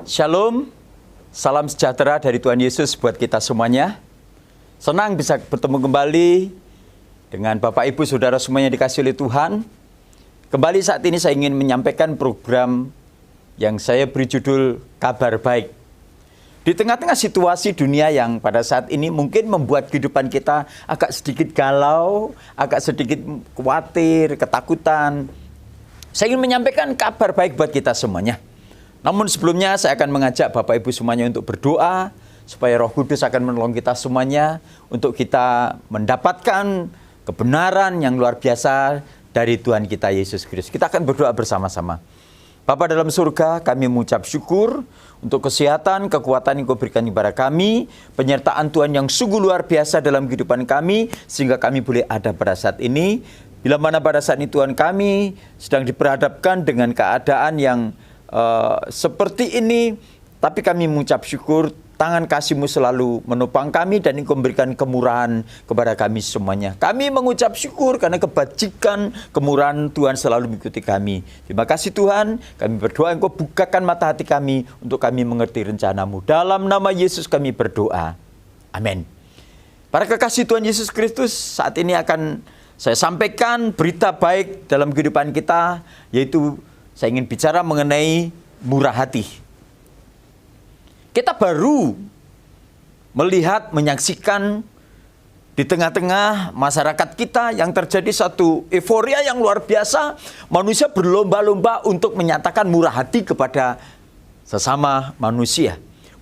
Shalom, salam sejahtera dari Tuhan Yesus buat kita semuanya. Senang bisa bertemu kembali dengan Bapak Ibu Saudara semuanya dikasih oleh Tuhan. Kembali saat ini saya ingin menyampaikan program yang saya beri judul Kabar Baik. Di tengah-tengah situasi dunia yang pada saat ini mungkin membuat kehidupan kita agak sedikit galau, agak sedikit khawatir, ketakutan. Saya ingin menyampaikan kabar baik buat kita semuanya. Namun sebelumnya saya akan mengajak Bapak Ibu semuanya untuk berdoa supaya Roh Kudus akan menolong kita semuanya untuk kita mendapatkan kebenaran yang luar biasa dari Tuhan kita Yesus Kristus. Kita akan berdoa bersama-sama. Bapa dalam surga, kami mengucap syukur untuk kesehatan, kekuatan yang Kau berikan kepada kami, penyertaan Tuhan yang sungguh luar biasa dalam kehidupan kami, sehingga kami boleh ada pada saat ini. Bila mana pada saat ini Tuhan kami sedang diperhadapkan dengan keadaan yang seperti ini, tapi kami mengucap syukur, tangan kasih-Mu selalu menopang kami dan Engkau memberikan kemurahan kepada kami semuanya. Kami mengucap syukur karena kebajikan, kemurahan Tuhan selalu mengikuti kami. Terima kasih Tuhan, kami berdoa Engkau bukakan mata hati kami untuk kami mengerti rencana-Mu. Dalam nama Yesus kami berdoa. Amin. Para kekasih Tuhan Yesus Kristus, saat ini akan saya sampaikan berita baik dalam kehidupan kita, yaitu saya ingin bicara mengenai murah hati. Kita baru melihat, menyaksikan di tengah-tengah masyarakat kita yang terjadi satu euforia yang luar biasa. Manusia berlomba-lomba untuk menyatakan murah hati kepada sesama manusia.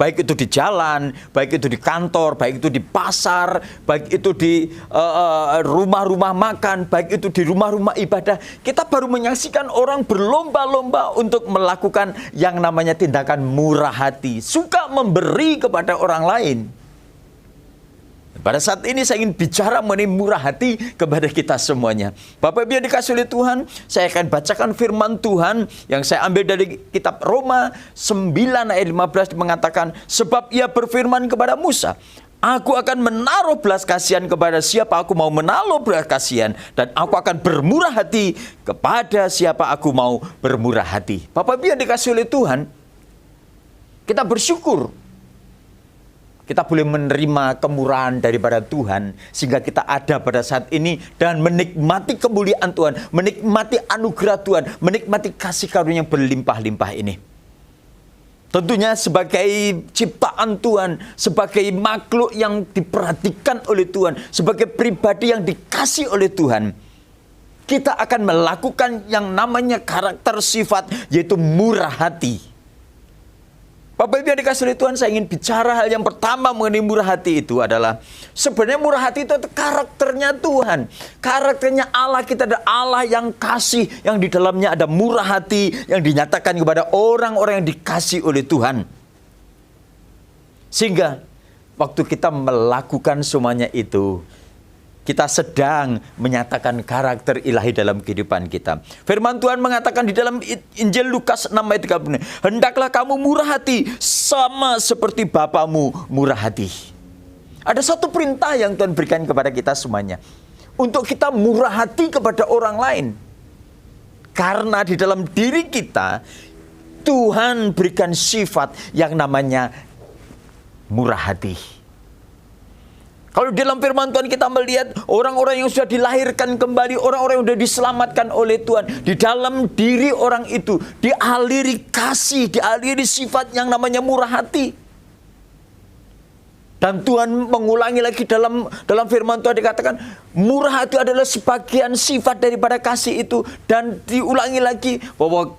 Baik itu di jalan, baik itu di kantor, baik itu di pasar, baik itu di rumah-rumah makan, baik itu di rumah-rumah ibadah. Kita baru menyaksikan orang berlomba-lomba untuk melakukan yang namanya tindakan murah hati. Suka memberi kepada orang lain. Pada saat ini saya ingin bicara mengenai murah hati kepada kita semuanya. Bapak Ibu yang dikasih oleh Tuhan, saya akan bacakan firman Tuhan yang saya ambil dari kitab Roma 9 ayat 15 mengatakan, sebab ia berfirman kepada Musa, aku akan menaruh belas kasihan kepada siapa aku mau menaruh belas kasihan, dan aku akan bermurah hati kepada siapa aku mau bermurah hati. Bapak Ibu yang dikasih oleh Tuhan, kita bersyukur kita boleh menerima kemurahan daripada Tuhan, sehingga kita ada pada saat ini dan menikmati kemuliaan Tuhan, menikmati anugerah Tuhan, menikmati kasih karunia yang berlimpah-limpah ini. Tentunya sebagai ciptaan Tuhan, sebagai makhluk yang diperhatikan oleh Tuhan, sebagai pribadi yang dikasih oleh Tuhan, kita akan melakukan yang namanya karakter sifat, yaitu murah hati. Bapak Ibu yang dikasih oleh Tuhan, saya ingin bicara hal yang pertama mengenai murah hati itu adalah, sebenarnya murah hati itu karakternya Tuhan. Karakternya Allah, kita ada Allah yang kasih, yang di dalamnya ada murah hati, yang dinyatakan kepada orang-orang yang dikasih oleh Tuhan. Sehingga waktu kita melakukan semuanya itu, kita sedang menyatakan karakter ilahi dalam kehidupan kita. Firman Tuhan mengatakan di dalam Injil Lukas 6 ayat 30, hendaklah kamu murah hati sama seperti Bapamu murah hati. Ada satu perintah yang Tuhan berikan kepada kita semuanya, untuk kita murah hati kepada orang lain. Karena di dalam diri kita, Tuhan berikan sifat yang namanya murah hati. Kalau dalam firman Tuhan kita melihat orang-orang yang sudah dilahirkan kembali, orang-orang yang sudah diselamatkan oleh Tuhan, di dalam diri orang itu dialiri kasih, dialiri sifat yang namanya murah hati. Dan Tuhan mengulangi lagi dalam firman Tuhan dikatakan, murah hati adalah sebagian sifat daripada kasih itu. Dan diulangi lagi bahwa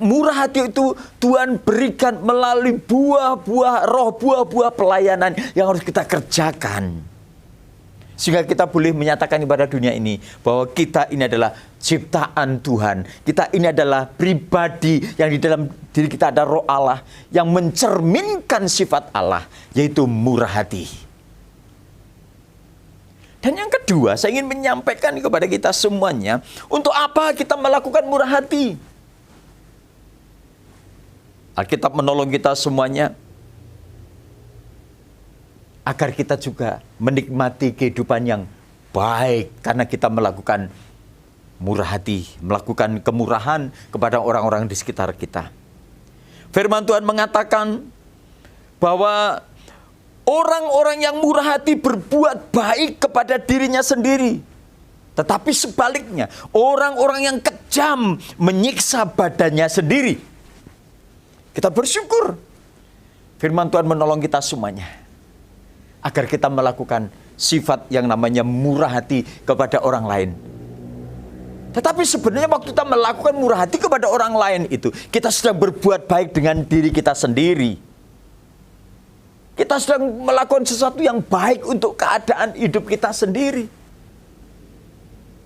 murah hati itu Tuhan berikan melalui buah-buah roh, buah-buah pelayanan yang harus kita kerjakan. Sehingga kita boleh menyatakan kepada dunia ini bahwa kita ini adalah ciptaan Tuhan. Kita ini adalah pribadi yang di dalam diri kita ada roh Allah yang mencerminkan sifat Allah, yaitu murah hati. Dan yang kedua, saya ingin menyampaikan kepada kita semuanya, untuk apa kita melakukan murah hati? Alkitab menolong kita semuanya agar kita juga menikmati kehidupan yang baik karena kita melakukan murah hati, melakukan kemurahan kepada orang-orang di sekitar kita. Firman Tuhan mengatakan bahwa orang-orang yang murah hati berbuat baik kepada dirinya sendiri. Tetapi sebaliknya, orang-orang yang kejam menyiksa badannya sendiri. Kita bersyukur firman Tuhan menolong kita semuanya, agar kita melakukan sifat yang namanya murah hati kepada orang lain. Tetapi sebenarnya waktu kita melakukan murah hati kepada orang lain itu, kita sedang berbuat baik dengan diri kita sendiri. Kita sedang melakukan sesuatu yang baik untuk keadaan hidup kita sendiri.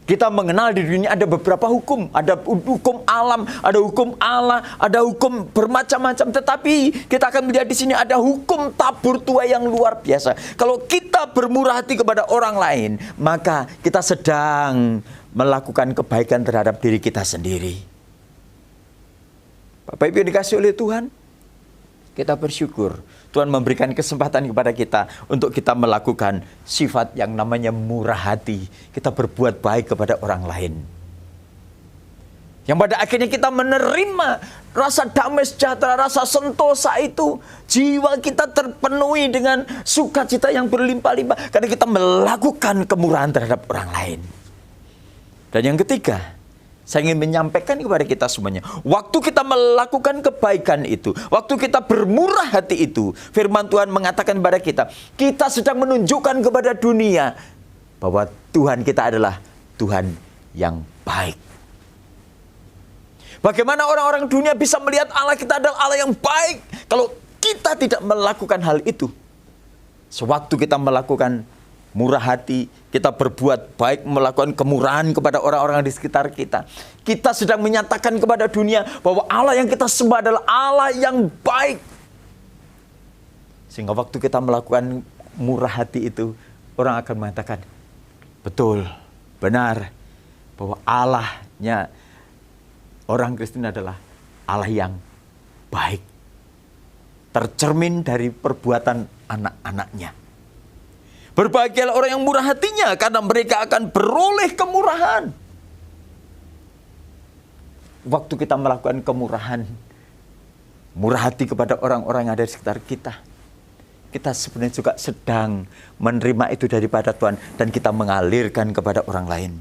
Kita mengenal di dunia ada beberapa hukum. Ada hukum alam, ada hukum Allah, ada hukum bermacam-macam. Tetapi kita akan melihat di sini ada hukum tabur tuai yang luar biasa. Kalau kita bermurah hati kepada orang lain, maka kita sedang melakukan kebaikan terhadap diri kita sendiri. Bapak Ibu yang dikasihi oleh Tuhan, kita bersyukur Tuhan memberikan kesempatan kepada kita untuk kita melakukan sifat yang namanya murah hati. Kita berbuat baik kepada orang lain. Yang pada akhirnya kita menerima rasa damai sejahtera, rasa sentosa itu. Jiwa kita terpenuhi dengan sukacita yang berlimpah-limpah karena kita melakukan kemurahan terhadap orang lain. Dan yang ketiga, saya ingin menyampaikan kepada kita semuanya, waktu kita melakukan kebaikan itu, waktu kita bermurah hati itu, firman Tuhan mengatakan kepada kita, kita sedang menunjukkan kepada dunia bahwa Tuhan kita adalah Tuhan yang baik. Bagaimana orang-orang dunia bisa melihat Allah kita adalah Allah yang baik kalau kita tidak melakukan hal itu? Sewaktu kita melakukan murah hati, kita berbuat baik, melakukan kemurahan kepada orang-orang di sekitar kita, kita sedang menyatakan kepada dunia bahwa Allah yang kita sembah adalah Allah yang baik. Sehingga waktu kita melakukan murah hati itu, orang akan mengatakan, betul, benar, bahwa Allahnya orang Kristen adalah Allah yang baik. Tercermin dari perbuatan anak-anaknya. Berbahagialah orang yang murah hatinya, karena mereka akan beroleh kemurahan. Waktu kita melakukan kemurahan, murah hati kepada orang-orang yang ada di sekitar kita, kita sebenarnya juga sedang menerima itu daripada Tuhan, dan kita mengalirkan kepada orang lain.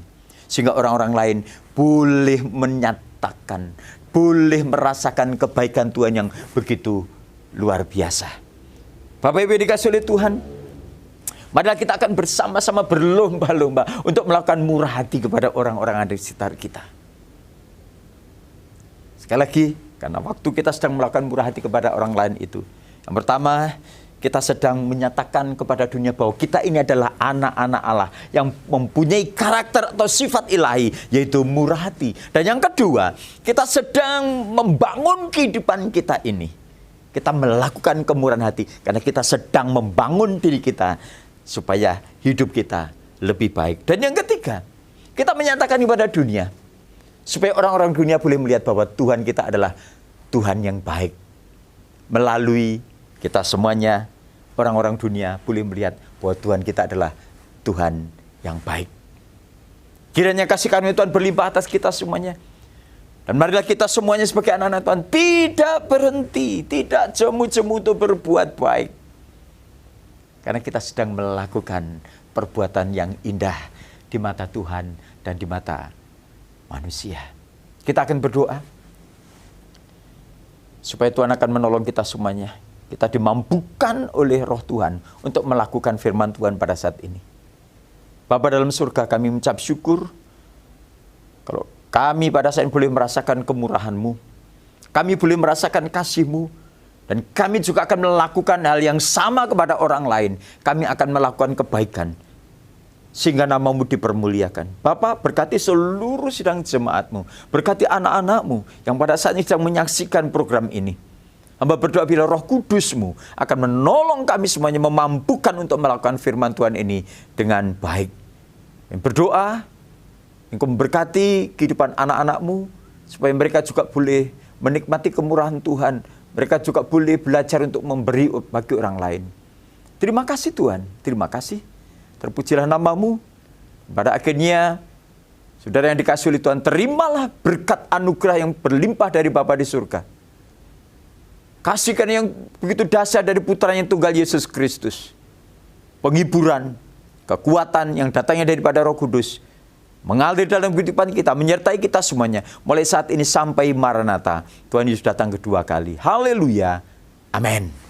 Sehingga orang-orang lain boleh menyatakan, boleh merasakan kebaikan Tuhan yang begitu luar biasa. Bapak Ibu dikasihi oleh Tuhan, marilah kita akan bersama-sama berlomba-lomba untuk melakukan murah hati kepada orang-orang yang ada di sekitar kita. Sekali lagi, karena waktu kita sedang melakukan murah hati kepada orang lain itu, yang pertama, kita sedang menyatakan kepada dunia bahwa kita ini adalah anak-anak Allah yang mempunyai karakter atau sifat ilahi, yaitu murah hati. Dan yang kedua, kita sedang membangun kehidupan kita ini. Kita melakukan kemurahan hati karena kita sedang membangun diri kita supaya hidup kita lebih baik. Dan yang ketiga, kita menyatakan kepada dunia, supaya orang-orang dunia boleh melihat bahwa Tuhan kita adalah Tuhan yang baik. Melalui kita semuanya, orang-orang dunia boleh melihat bahwa Tuhan kita adalah Tuhan yang baik. Kiranya kasih karunia Tuhan berlimpah atas kita semuanya. Dan marilah kita semuanya sebagai anak-anak Tuhan tidak berhenti, tidak jemu-jemu untuk berbuat baik. Karena kita sedang melakukan perbuatan yang indah di mata Tuhan dan di mata manusia. Kita akan berdoa supaya Tuhan akan menolong kita semuanya. Kita dimampukan oleh Roh Tuhan untuk melakukan firman Tuhan pada saat ini. Bapa dalam surga, kami mengucap syukur kalau kami pada saat ini boleh merasakan kemurahan-Mu. Kami boleh merasakan kasih-Mu. Dan kami juga akan melakukan hal yang sama kepada orang lain. Kami akan melakukan kebaikan, sehingga nama-Mu dipermuliakan. Bapa, berkati seluruh sidang jemaat-Mu. Berkati anak-anak-Mu yang pada saat ini sedang menyaksikan program ini. Hamba berdoa bila Roh Kudus-Mu akan menolong kami semuanya, memampukan untuk melakukan firman Tuhan ini dengan baik. Yang berdoa, Engkau memberkati kehidupan anak-anak-Mu, supaya mereka juga boleh menikmati kemurahan Tuhan. Mereka juga boleh belajar untuk memberi bagi orang lain. Terima kasih Tuhan, terima kasih. Terpujilah nama-Mu. Pada akhirnya, saudara yang dikasihi oleh Tuhan, terimalah berkat anugerah yang berlimpah dari Bapa di surga. kasih karunia yang begitu dahsyat dari putranya yang tunggal Yesus Kristus, penghiburan, kekuatan yang datangnya daripada Roh Kudus, mengalir dalam kehidupan kita, menyertai kita semuanya, mulai saat ini sampai Maranatha. Tuhan Yesus datang kedua kali. Haleluya. Amin.